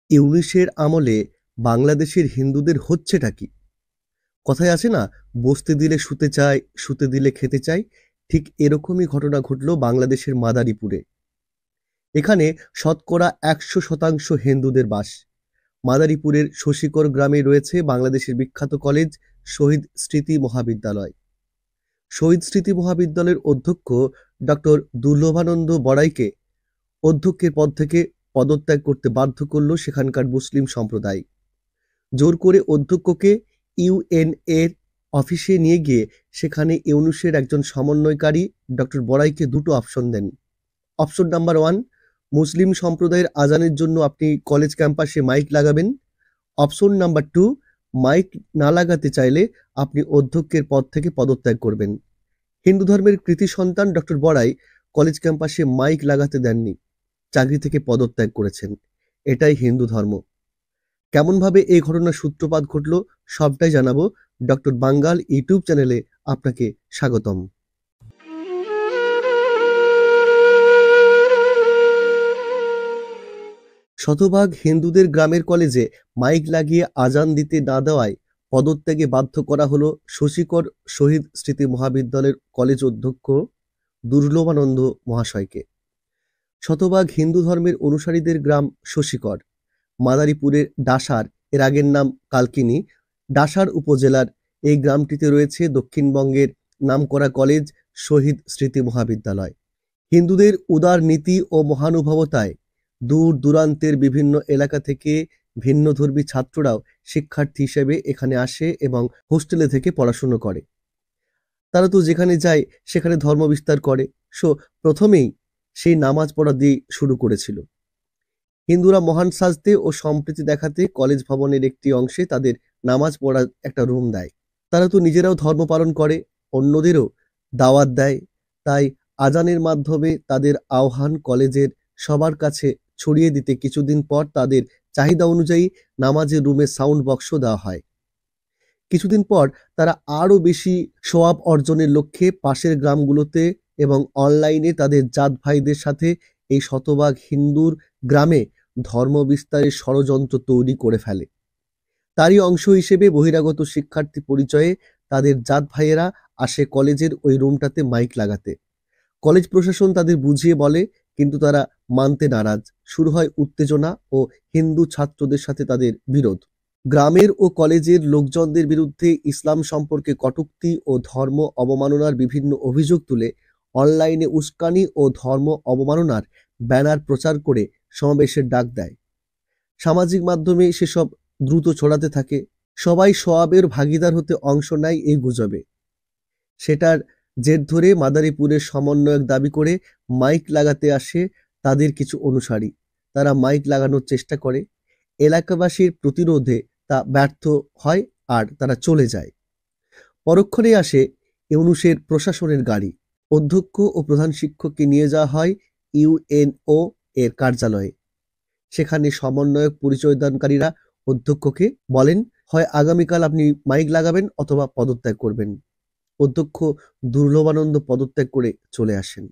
ইউনিশের আমলে বাংলাদেশের হিন্দুদের হচ্ছেটা কি? কথায় আছে না, বসতে দিলে শুতে চায়, শুতে দিলে খেতে চায়। ঠিক এরকমই ঘটনা ঘটল বাংলাদেশের মাদারীপুরে। এখানে শতকরা ১০০% হিন্দুদের বাস। মাদারীপুরের শশীকর গ্রামে রয়েছে বাংলাদেশের বিখ্যাত কলেজ শহীদ স্মৃতি মহাবিদ্যালয়। শহীদ স্মৃতি মহাবিদ্যালয়ের অধ্যক্ষ ডক্টর দুর্লভানন্দ বড়াইকে অধ্যক্ষের পদ থেকে পদত্যাগ করতে বাধ্য করল সেখানকার মুসলিম সম্প্রদায়। জোর করে অধ্যক্ষকে ইউএনএর অফিসে নিয়ে গিয়ে সেখানে ইউনূসের একজন সমন্বয়কারী ডক্টর বড়াইকে দুটো অপশন দেন। অপশন নাম্বার 1, মুসলিম সম্প্রদায়ের আজানের জন্য আপনি কলেজ ক্যাম্পাসে মাইক লাগাবেন। অপশন নাম্বার 2, মাইক না লাগাতে চাইলে আপনি অধ্যক্ষের পদ থেকে পদত্যাগ করবেন। হিন্দু ধর্মের কৃতি সন্তান ডক্টর বড়াই কলেজ ক্যাম্পাসে মাইক লাগাতে দেননি, চাকরি থেকে পদত্যাগ করেছেন। এটাই হিন্দু ধর্ম। কেমনভাবে এই ঘটনার সূত্রপাত ঘটল সবটাই জানাবো ডক্টর বাঙ্গাল ইউটিউব চ্যানেলে। আপনাকে স্বাগতম। শতভাগ হিন্দুদের গ্রামের কলেজে মাইক লাগিয়ে আজান দিতে না দেওয়ায় পদত্যাগে বাধ্য করা হলো শশীকর শহীদ স্মৃতি মহাবিদ্যালয়ের কলেজ অধ্যক্ষ দুর্লভানন্দ মহাশয়কে। শতভাগ হিন্দু ধর্মের অনুসারীদের গ্রাম শশীকর, মাদারীপুরের ডাসার, এর আগের নাম কালকিনি, ডাসার উপজেলার এই গ্রামটিতে রয়েছে দক্ষিণবঙ্গের নামকরা কলেজ শহীদ স্মৃতি মহাবিদ্যালয়। হিন্দুদের উদার নীতি ও মহানুভবতায় দূর দূরান্তের বিভিন্ন এলাকা থেকে ভিন্নধর্মী ছাত্ররাও শিক্ষার্থী হিসেবে এখানে আসে এবং হোস্টেলে থেকে পড়াশুনো করে। তারা তো যেখানে যায় সেখানে ধর্ম বিস্তার করে। প্রথমেই সেই নামাজ পড়া দিয়ে শুরু করেছিল। হিন্দুরা মহান সাজতে ও সম্প্রীতি দেখাতে কলেজ ভবনের একটি অংশে তাদের নামাজ পড়ার একটা রুম দেয়। তারা তো নিজেরাও ধর্ম পালন করে, অন্যদেরও দাওয়াত দেয়। তাই আজানের মাধ্যমে তাদের আহ্বান কলেজের সবার কাছে ছড়িয়ে দিতে কিছুদিন পর তাদের চাহিদা অনুযায়ী নামাজের রুমে সাউন্ড বক্সও দেওয়া হয়। কিছুদিন পর তারা আরও বেশি সোয়াব অর্জনের লক্ষ্যে পাশের গ্রামগুলোতে এবং অনলাইনে তাদের জাত ভাইদের সাথে এই শতভাগ হিন্দুর গ্রামে ধর্ম বিস্তারের ষড়যন্ত্র তৈরি করে ফেলে। তারই অংশ হিসেবে বহিরাগত শিক্ষার্থী পরিচয়ে তাদের জাত ভাইয়েরা আসে কলেজের ওই রুমটাতে মাইক লাগাতে। কলেজ প্রশাসন তাদের বুঝিয়ে বলে, কিন্তু তারা মানতে নারাজ। শুরু হয় উত্তেজনা ও হিন্দু ছাত্রদের সাথে তাদের বিরোধ। গ্রামের ও কলেজের লোকজনদের বিরুদ্ধে ইসলাম সম্পর্কে কটূক্তি ও ধর্ম অবমাননার বিভিন্ন অভিযোগ তুলে অনলাইনে উস্কানি ও ধর্ম অবমাননার ব্যানার প্রচার করে সমাবেশের ডাক দেয়। সামাজিক মাধ্যমে সেসব দ্রুত ছড়াতে থাকে। সবাই সোয়াবের ভাগিদার হতে অংশ নেয় এই গুজবে। সেটার জের ধরে মাদারীপুরের সমন্বয়ক দাবি করে মাইক লাগাতে আসে তাদের কিছু অনুসারী। তারা মাইক লাগানোর চেষ্টা করে, এলাকাবাসীর প্রতিরোধে তা ব্যর্থ হয় আর তারা চলে যায়। পরক্ষণে আসে ইউনূসের প্রশাসনের গাড়ি। অধ্যক্ষ ও প্রধান শিক্ষককে নিয়ে যাওয়া হয় ইউএনও এর কার্যালয়ে। সেখানে সমন্বয়ক পরিচয়দানকারীরা অধ্যক্ষকে বলেন, হয় আগামীকাল আপনি মাইক লাগাবেন অথবা পদত্যাগ করবেন। অধ্যক্ষ দুর্লভানন্দ পদত্যাগ করে চলে আসেন।